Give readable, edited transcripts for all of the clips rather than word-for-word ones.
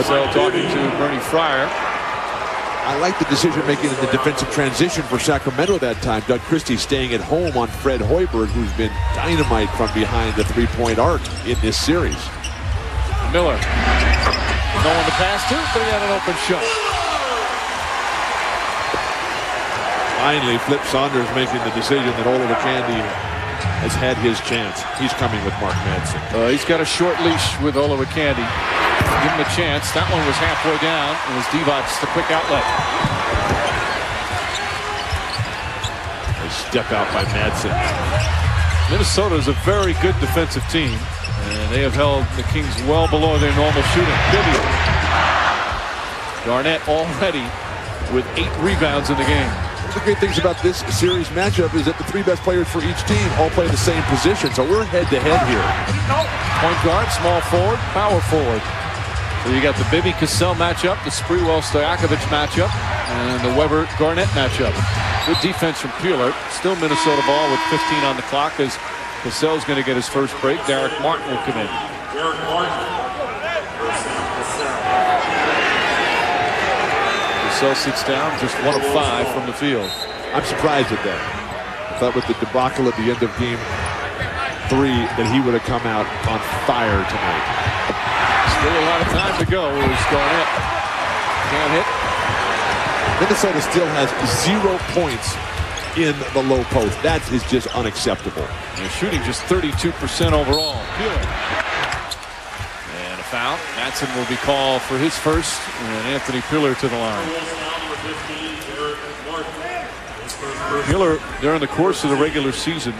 So talking to Bernie Fryer. I like the decision making in the defensive transition for Sacramento that time. Doug Christie staying at home on Fred Hoiberg, who's been dynamite from behind the three-point arc in this series. Miller. No one to pass to, but he had an open shot. Finally, Flip Saunders making the decision that Oliver Candy has had his chance. He's coming with Mark Madsen. He's got a short leash with Oliver Candy. Give him a chance. That one was halfway down. It was Divac's the quick outlet. A step out by Madsen. Minnesota is a very good defensive team, and they have held the Kings well below their normal shooting. Vivian. Garnett already with 8 rebounds in the game. One of the great things about this series matchup is that the 3 best players for each team all play the same position, so we're head-to-head here. Point guard, small forward, power forward. So you got the Bibby-Cassell matchup, the Sprewell-Stojakovic matchup, and the Weber-Garnett matchup. Good defense from Peeler. Still Minnesota ball with 15 on the clock as Cassell's going to get his first break. Derek Martin will come in. Cassell sits down, just 1 of 5 from the field. I'm surprised at that. I thought with the debacle at the end of game 3 that he would have come out on fire tonight. Still a lot of time to go. He's Garnett. Can't hit. Minnesota still has 0 points in the low post. That is just unacceptable. They're shooting just 32% overall. Peeler. And a foul. Madsen will be called for his first. And Anthony Peeler to the line. Peeler, during the course of the regular season,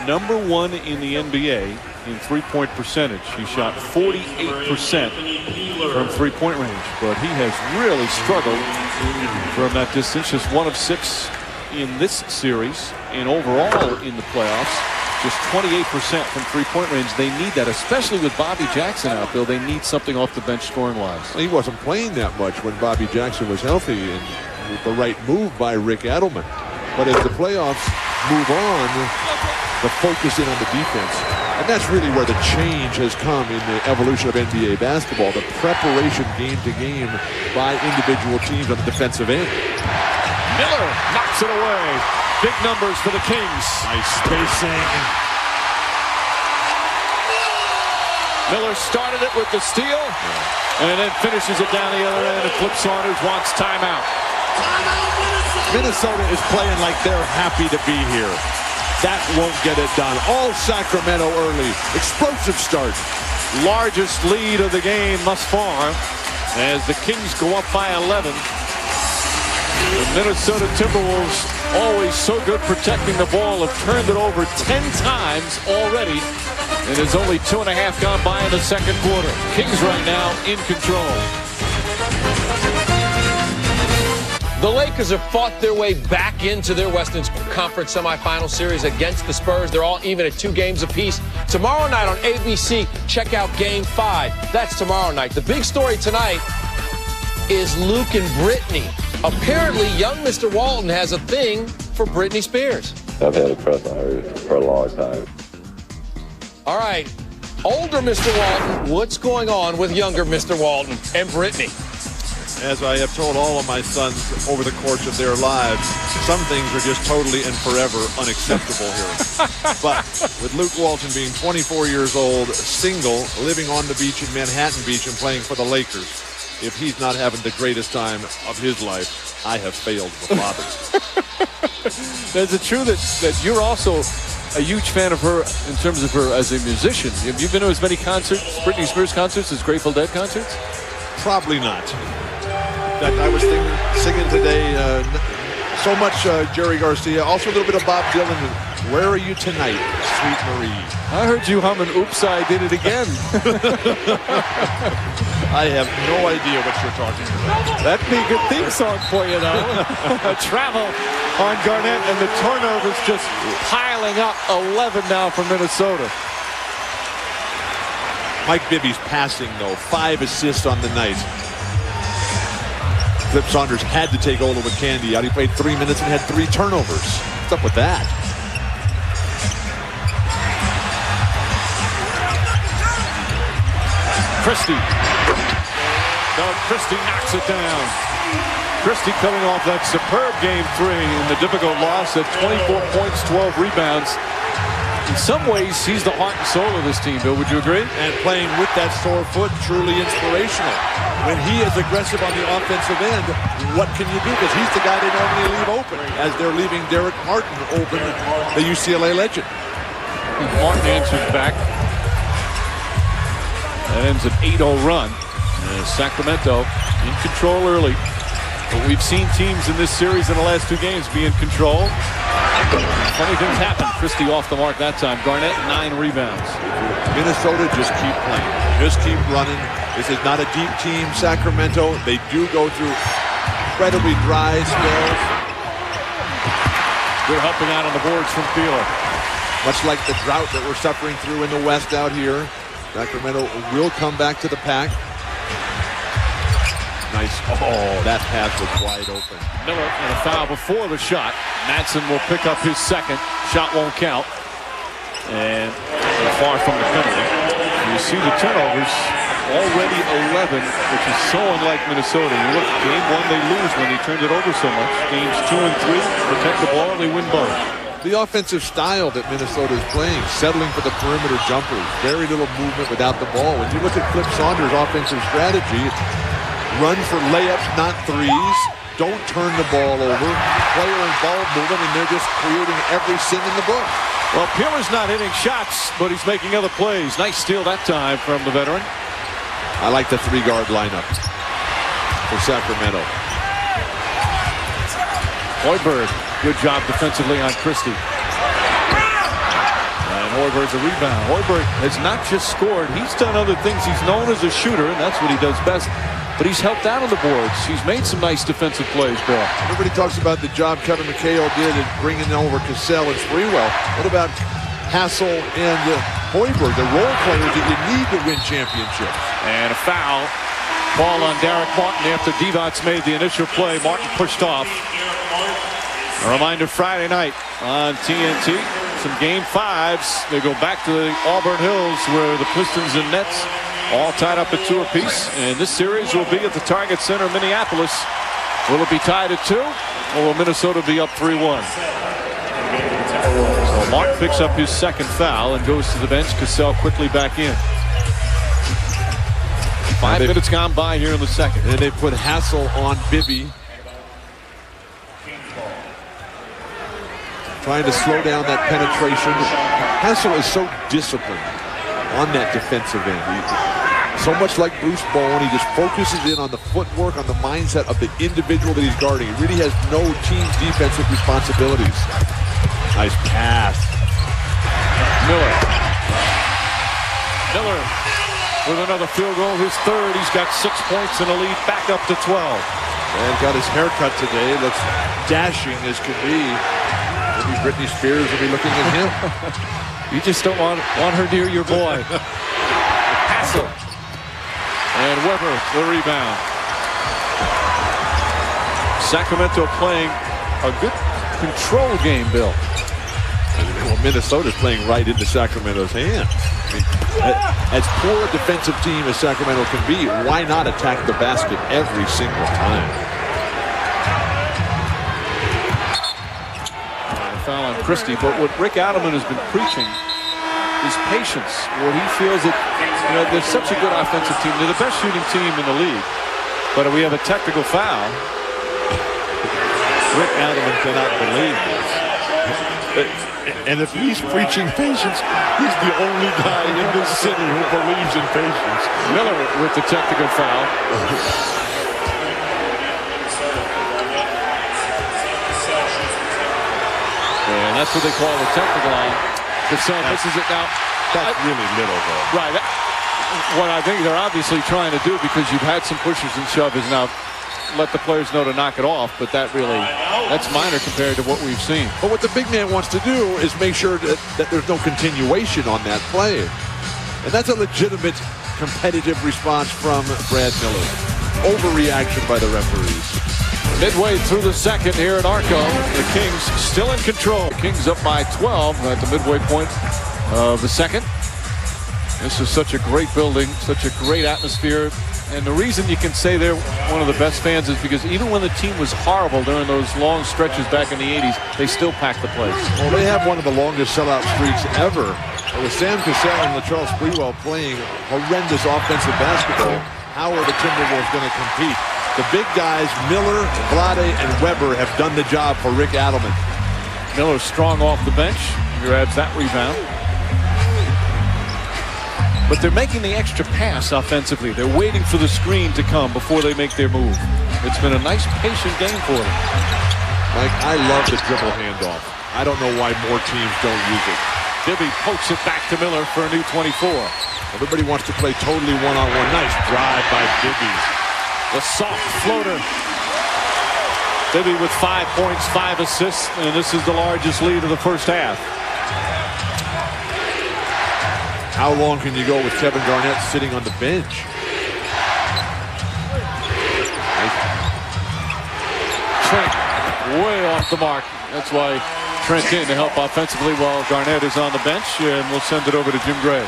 #1 in the NBA in three-point percentage. He shot 48% from three-point range, but he has really struggled from that distance. Just 1 of 6 in this series, and overall in the playoffs, just 28% from three-point range. They need that, especially with Bobby Jackson out there. They need something off the bench scoring-wise. He wasn't playing that much when Bobby Jackson was healthy, and with the right move by Rick Adelman. But as the playoffs move on, the focus in on the defense. And that's really where the change has come in the evolution of NBA basketball. The preparation game to game by individual teams on the defensive end. Miller knocks it away. Big numbers for the Kings. Nice spacing. Miller started it with the steal and then finishes it down the other end. And Flip Saunders wants timeout. Minnesota is playing like they're happy to be here. That won't get it done. All Sacramento early. Explosive start. Largest lead of the game thus far as the Kings go up by 11. The Minnesota Timberwolves, always so good protecting the ball, have turned it over 10 times already. And there's only 2.5 gone by in the second quarter. Kings right now in control. The Lakers have fought their way back into their Western Conference semifinal series against the Spurs. They're all even at 2 games apiece. Tomorrow night on ABC, check out Game 5. That's tomorrow night. The big story tonight is Luke and Britney. Apparently, young Mr. Walton has a thing for Britney Spears. I've had a crush on her for a long time. All right, older Mr. Walton, what's going on with younger Mr. Walton and Britney? As I have told all of my sons over the course of their lives, some things are just totally and forever unacceptable here. But with Luke Walton being 24 years old, single, living on the beach in Manhattan Beach and playing for the Lakers, if he's not having the greatest time of his life, I have failed the father. Is it true that you're also a huge fan of her in terms of her as a musician? Have you been to as many concerts, Britney Spears concerts, as Grateful Dead concerts? Probably not. In fact, I was singing today so much Jerry Garcia, also a little bit of Bob Dylan. Where are you tonight, Sweet Marie? I heard you humming Oops, I Did It Again. I have no idea what you're talking about. That'd be a good theme song for you, though. Travel on Garnett, and the turnovers just piling up. 11 now for Minnesota. Mike Bibby's passing, though. 5 assists on the night. Flip Saunders had to take Oliver Candy out. He played 3 minutes and had 3 turnovers. What's up with that? Christie No, Christie knocks it down. Christie coming off that superb game 3 in the difficult loss at 24 points, 12 rebounds. In some ways, he's the heart and soul of this team, Bill. Would you agree? And playing with that sore foot, truly inspirational. When he is aggressive on the offensive end, what can you do? Because he's the guy they normally leave open, as they're leaving Derek Martin open, the UCLA legend. Martin answers back. That ends an 8-0 run. Sacramento in control early. But we've seen teams in this series in the last 2 games be in control. Funny things happen. Christie off the mark that time. Garnett 9 rebounds. Minnesota just keep playing. Just keep running. This is not a deep team, Sacramento. They do go through incredibly dry spells. Good helping out on the boards from Peeler. Much like the drought that we're suffering through in the West out here, Sacramento will come back to the pack. Nice. Oh, that pass was wide open. Miller and a foul before the shot. Madsen will pick up his second. Shot won't count. And far from the penalty. You see the turnovers. Already 11, which is so unlike Minnesota. You look, game 1 they lose when they turned it over so much. Games 2 and 3, protect the ball, they win both. The offensive style that Minnesota is playing, settling for the perimeter jumpers, very little movement without the ball. When you look at Flip Saunders' offensive strategy, run for layups, not threes. Don't turn the ball over. Player and ball movement, and they're just creating every sin in the book. Well, Peeler's not hitting shots, but he's making other plays. Nice steal that time from the veteran. I like the 3-guard lineup for Sacramento. Hoiberg, good job defensively on Christie. And Hoiberg's a rebound. Hoiberg has not just scored. He's done other things. He's known as a shooter, and that's what he does best. But he's helped out on the boards. He's made some nice defensive plays, Bill. Everybody talks about the job Kevin McHale did in bringing over Cassell and Sprewell. What about Hassel and Hoiberg, the role players that you need to win championships? And a foul. Ball on Derek Martin after Divac made the initial play. Martin pushed off. A reminder, Friday night on TNT. Some game 5s. They go back to the Auburn Hills where the Pistons and Nets all tied up at 2 apiece. And this series will be at the Target Center, Minneapolis. Will it be tied at 2? Or will Minnesota be up 3-1? So Martin picks up his second foul and goes to the bench. Cassell quickly back in. 5 minutes gone by here in the second. And they put Hassel on Bibby. Trying to slow down that penetration. Hassel is so disciplined on that defensive end. So much like Bruce Bowen, he just focuses in on the footwork, on the mindset of the individual that he's guarding. He really has no team defensive responsibilities. Nice pass. Miller with another field goal, his third. He's got 6 points in the lead, back up to 12. And got his haircut today. Looks dashing as could be. Maybe Britney Spears will be looking at him. You just don't want her near your boy. Hassel. And Weber, the rebound. Sacramento playing a good control game, Bill. Well, Minnesota's playing right into Sacramento's hand. I mean, as poor a defensive team as Sacramento can be, why not attack the basket every single time? Foul on Christie, but what Rick Adelman has been preaching is patience. Where he feels that, you know, they're such a good offensive team. They're the best shooting team in the league. But we have a technical foul. Rick Adelman cannot believe this. And if he's preaching patience, he's the only guy in this city who believes in patience. Miller with the technical foul. And that's what they call the technical on. Cassell misses it now. That's really little, though. Right. What I think they're obviously trying to do, because you've had some pushes and shoves, is now let the players know to knock it off. But that's minor compared to what we've seen. But what the big man wants to do is make sure that there's no continuation on that play. And that's a legitimate competitive response from Brad Miller. Overreaction by the referees. Midway through the second here at Arco, the Kings still in control. The Kings up by 12 at the midway point of the second. This is such a great building, such a great atmosphere. And the reason you can say they're one of the best fans is because even when the team was horrible during those long stretches back in the 80s, they still packed the place. Well, they have one of the longest sellout streaks ever. With Sam Cassell and Latrell Sprewell playing horrendous offensive basketball, how are the Timberwolves going to compete? The big guys, Miller, Vlade, and Weber, have done the job for Rick Adelman. Miller strong off the bench. Grabs that rebound. But they're making the extra pass offensively. They're waiting for the screen to come before they make their move. It's been a nice, patient game for them. Mike, I love the dribble handoff. I don't know why more teams don't use it. Bibby pokes it back to Miller for a new 24. Everybody wants to play totally one-on-one. Nice drive by Bibby. The soft floater. Bibby with 5 points, 5 assists, and this is the largest lead of the first half. How long can you go with Kevin Garnett sitting on the bench? Trent way off the mark. That's why Trent in to help offensively while Garnett is on the bench, and we'll send it over to Jim Gray.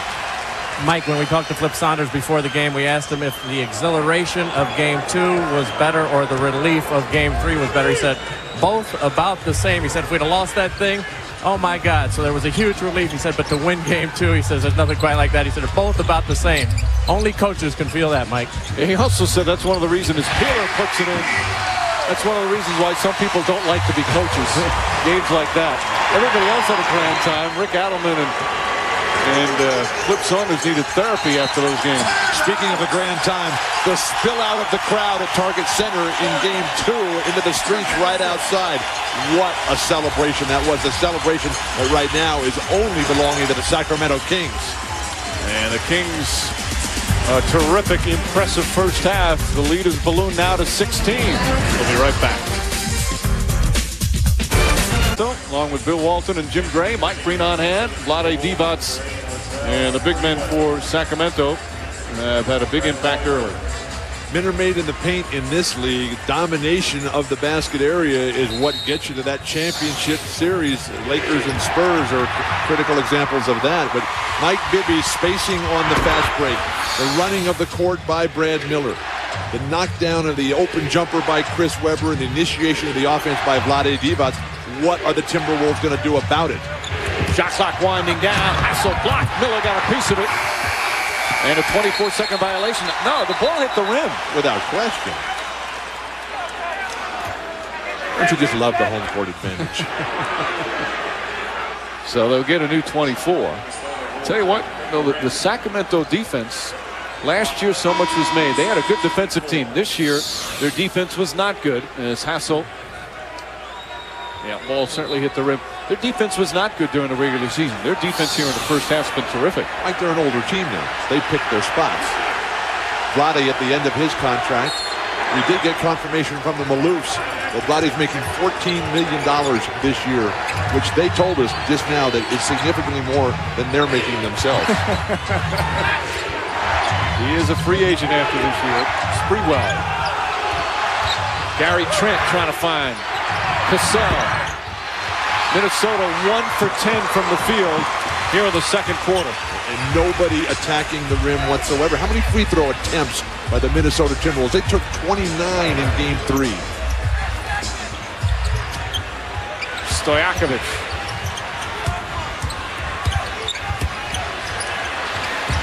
Mike, when we talked to Flip Saunders before the game, we asked him if the exhilaration of Game 2 was better or the relief of Game 3 was better. He said both about the same. He said if we'd have lost that thing, oh my God. So there was a huge relief. He said, but to win Game 2, he says there's nothing quite like that. He said they're both about the same. Only coaches can feel that, Mike. He also said that's one of the reasons his Peeler puts it in. That's one of the reasons why some people don't like to be coaches. Games like that. Everybody else had a grand time. Rick Adelman and Flip Saunders needed therapy after those games. Speaking of a grand time, the spill out of the crowd at Target Center in Game 2 into the streets right outside. What a celebration that was. A celebration that right now is only belonging to the Sacramento Kings. And the Kings, a terrific, impressive first half. The lead is ballooned now to 16. We'll be right back. Along with Bill Walton and Jim Gray, Mike Breen on hand, Vlade Divac, and the big men for Sacramento have had a big impact early. Men are made in the paint in this league. Domination of the basket area is what gets you to that championship series. Lakers and Spurs are critical examples of that. But Mike Bibby spacing on the fast break. The running of the court by Brad Miller. The knockdown of the open jumper by Chris Webber and the initiation of the offense by Vlade Divac. What are the Timberwolves going to do about it? Shot clock winding down. Hassel blocked. Miller got a piece of it. And a 24-second violation. No, the ball hit the rim. Without question. Don't you just love the home court advantage? So they'll get a new 24. Tell you what, the Sacramento defense, last year so much was made. They had a good defensive team. This year, their defense was not good. As Hassel, ball certainly hit the rim. Their defense was not good during the regular season. Their defense here in the first half has been terrific. Like they're an older team now. They picked their spots. Vlade at the end of his contract. We did get confirmation from the Maloofs that Vlade's making $14 million this year, which they told us just now that is significantly more than they're making themselves. He is a free agent after this year. Sprewell. Gary Trent trying to find Cassell. Minnesota 1 for 10 from the field here in the second quarter. And nobody attacking the rim whatsoever. How many free throw attempts by the Minnesota Timberwolves? They took 29 in Game 3. Stojakovic.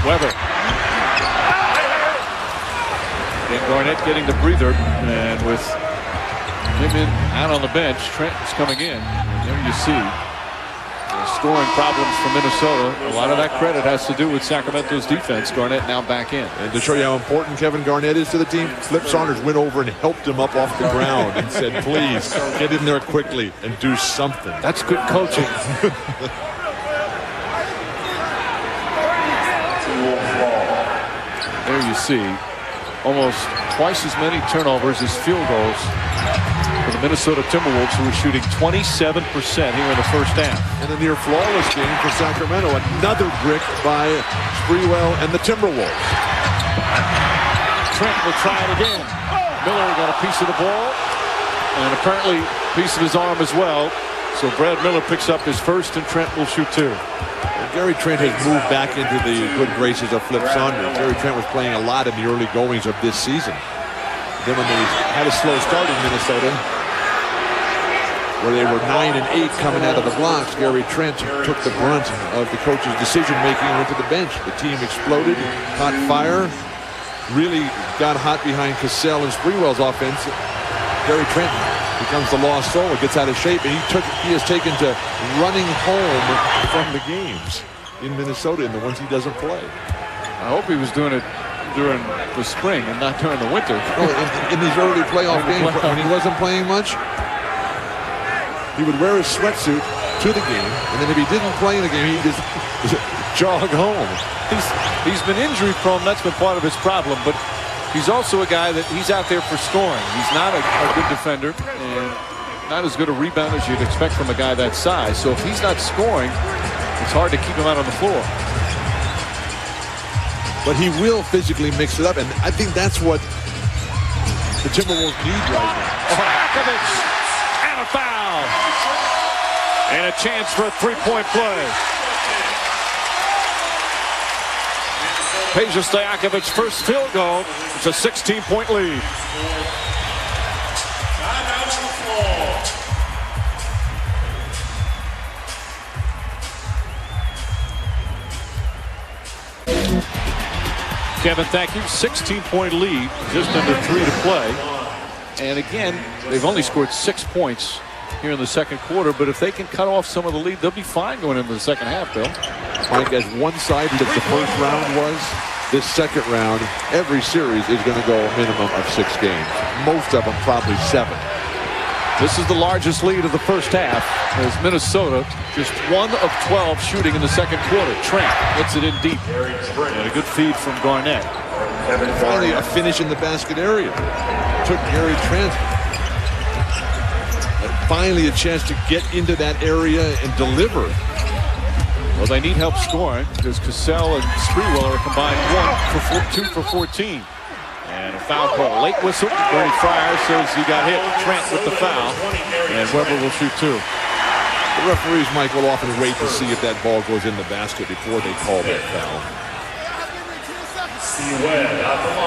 Weber. And Garnett getting the breather. And with him in out on the bench, Trent is coming in. And there you see scoring problems for Minnesota. A lot of that credit has to do with Sacramento's defense. Garnett now back in. And to show you how important Kevin Garnett is to the team, Flip Saunders went over and helped him up off the ground and said, please, get in there quickly and do something. That's good coaching. There you see almost twice as many turnovers as field goals for the Minnesota Timberwolves, who are shooting 27% here in the first half. And a near flawless game for Sacramento. Another brick by Sprewell and the Timberwolves. Trent will try it again. Miller got a piece of the ball and apparently a piece of his arm as well. So Brad Miller picks up his first, and Trent will shoot 2. Gary Trent has moved back into the good graces of Flip Saunders. Gary Trent was playing a lot in the early goings of this season. Then when they had a slow start in Minnesota, where they were 9 and 8 coming out of the blocks, Gary Trent took the brunt of the coach's decision-making and went to the bench. The team exploded, caught fire, really got hot behind Cassell and Sprewell's offense. Gary Trent becomes the lost soul, gets out of shape, and he has taken to running home from the games in Minnesota in the ones he doesn't play. I hope he was doing it during the spring and not during the winter. In these early playoff games, when he wasn't playing much, he would wear his sweatsuit to the game, and then if he didn't play in the game, he'd just jog home. He's been injury prone. That's been part of his problem, but he's also a guy that he's out there for scoring. He's not a good defender and not as good a rebounder as you'd expect from a guy that size. So if he's not scoring, it's hard to keep him out on the floor. But he will physically mix it up, and I think that's what the Timberwolves need right now. Stojakovic, and a foul. And a chance for a three-point play. Peja Stojakovic's first field goal. It's a 16-point lead. Kevin, thank you. 16-point lead, just under 3 to play. And again, they've only scored 6 points here in the second quarter, but if they can cut off some of the lead, they'll be fine going into the second half, Bill. Mike, as one-sided as the first round was, this second round, every series is going to go a minimum of 6 games. Most of them probably 7. This is the largest lead of the first half as Minnesota just 1 of 12 shooting in the second quarter. Trent hits it in deep. And a good feed from Garnett. Finally a finish in the basket area. Took Gary Trent. And finally a chance to get into that area and deliver. Well, they need help scoring because Cassell and Sprewell are combined 2 for 14. And a foul call. Late whistle. Bernie Fryer says he got hit. Trent with the foul. And Weber will shoot 2. The referees, Mike, will often wait to see if that ball goes in the basket before they call that foul.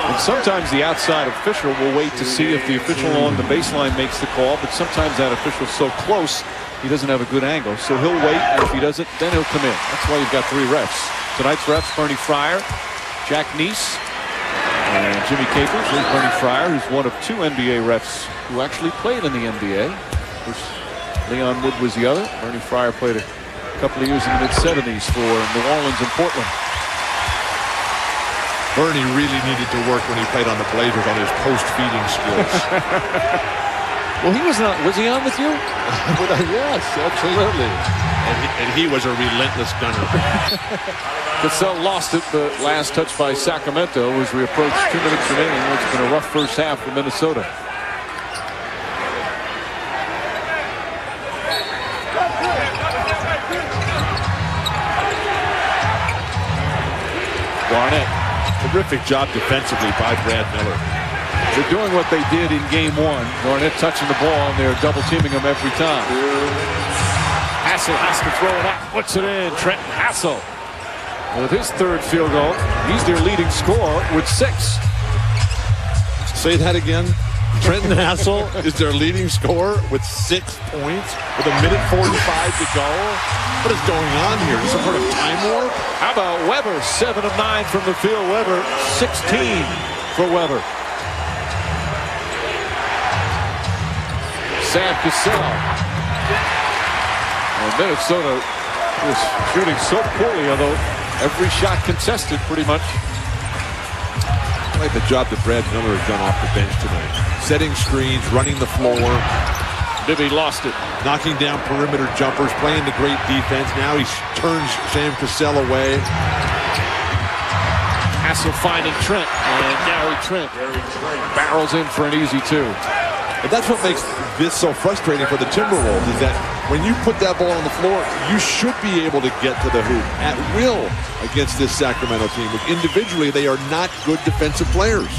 And sometimes the outside official will wait to see if the official on the baseline makes the call, but sometimes that official's so close he doesn't have a good angle. So he'll wait, and if he doesn't, then he'll come in. That's why you've got 3 refs. Tonight's refs, Bernie Fryer, Jack Neese, and Jimmy Capers. Here's Bernie Fryer, who's one of 2 NBA refs who actually played in the NBA. Leon Wood was the other. Bernie Fryer played a couple of years in the mid-70s for New Orleans and Portland. Bernie really needed to work when he played on the Blazers on his post-feeding skills. Well, he was not. Was he on with you? Yes, absolutely. And he was a relentless gunner. Cassell lost it, the last touch by Sacramento as we approach 2 minutes remaining. It's been a rough first half for Minnesota. Garnett. Terrific job defensively by Brad Miller. They're doing what they did in game 1. Garnett touching the ball, and they're double teaming him every time. Hassel has to throw it out. Puts it in. Trent Hassel with his 3rd field goal. He's their leading scorer with 6. Say that again. Trenton Hassel is their leading scorer with 6 points with 1:45 to go. What is going on here? Some sort of time warp? How about Weber? 7 of 9 from the field. Weber, 16 for Weber. Sam Cassell. And Minnesota is shooting so poorly, although every shot contested pretty much. I like the job that Brad Miller has done off the bench tonight. Setting screens, running the floor. Bibby lost it. Knocking down perimeter jumpers, playing the great defense. Now he turns Sam Cassell away. Hassel finding Trent, and Gary Trent barrels in for an easy 2. And that's what makes this so frustrating for the Timberwolves, is that when you put that ball on the floor, you should be able to get to the hoop at will against this Sacramento team. Individually, they are not good defensive players.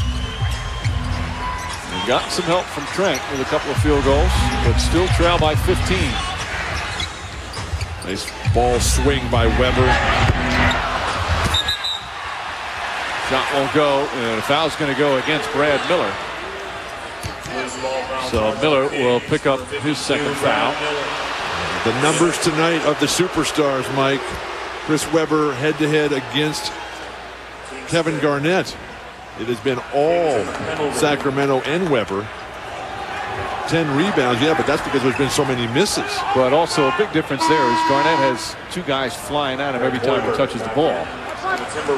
Got some help from Trent with a couple of field goals, but still trail by 15. Nice ball swing by Weber. Shot won't go, and a foul's going to go against Brad Miller. So Miller will pick up his second foul. The numbers tonight of the superstars, Mike. Chris Webber head-to-head against Kevin Garnett. It has been all Sacramento and Webber. 10 rebounds, yeah, but that's because there's been so many misses. But also a big difference there is Garnett has two guys flying at him every time he touches the ball.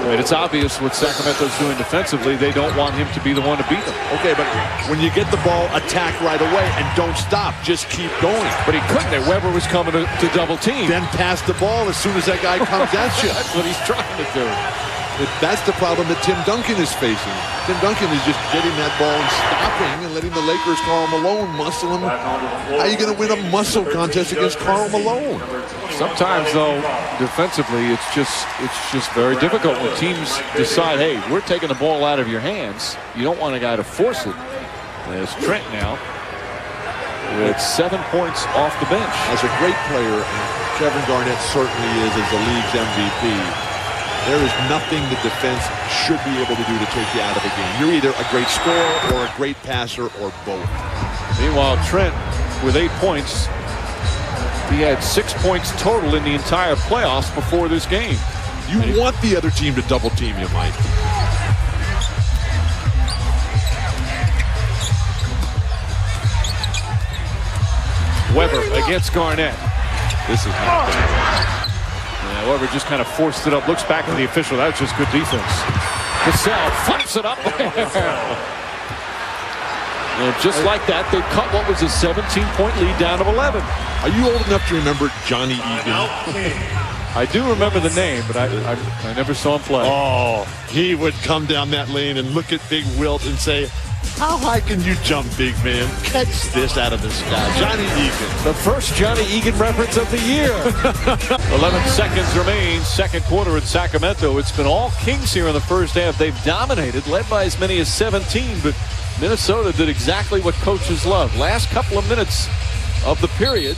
And it's obvious what Sacramento's doing defensively. They don't want him to be the one to beat them. Okay, but when you get the ball, attack right away and don't stop. Just keep going. But he couldn't. Weber was coming to double team. Then pass the ball as soon as that guy comes at you. That's what he's trying to do. That's the problem that Tim Duncan is facing. Tim Duncan is just getting that ball and stopping and letting the Lakers, Karl Malone, muscle him. How are you going to win a muscle contest against Karl Malone? Sometimes, though, defensively, it's just very difficult when teams decide, hey, we're taking the ball out of your hands. You don't want a guy to force it. There's Trent now with 7 points off the bench. As a great player, Kevin Garnett certainly is as the league's MVP. There is nothing the defense should be able to do to take you out of a game. You're either a great scorer or a great passer or both. Meanwhile, Trent with 8 points. He had 6 points total in the entire playoffs before this game. You want the other team to double team you, Mike. Weber against Garnett. This is not bad. Yeah, Weber just kind of forced it up. Looks back at the official. That was just good defense. Cassell flips it up there. And just like that, they cut what was a 17-point lead down to 11. Are you old enough to remember Johnny Egan? I do remember the name, but I never saw him play. Oh, he would come down that lane and look at Big Wilt and say, how high can you jump, big man? Catch this out of the sky. Johnny Egan. The first Johnny Egan reference of the year. 11 seconds remain. Second quarter in Sacramento. It's been all Kings here in the first half. They've dominated, led by as many as 17, but Minnesota did exactly what coaches love. Last couple of minutes of the period,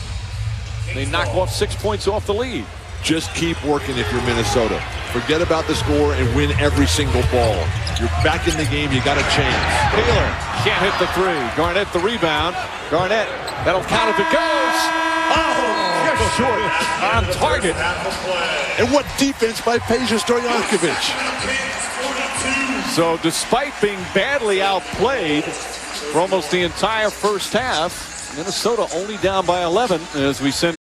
they knock off 6 points off the lead. Just keep working if you're Minnesota. Forget about the score and win every single ball. You're back in the game. You got a chance. Taylor can't hit the three. Garnett the rebound. Garnett, that'll count if it goes. Oh, just short on target. And what defense by Peja Stojakovic. So despite being badly outplayed for almost the entire first half, Minnesota only down by 11 as we send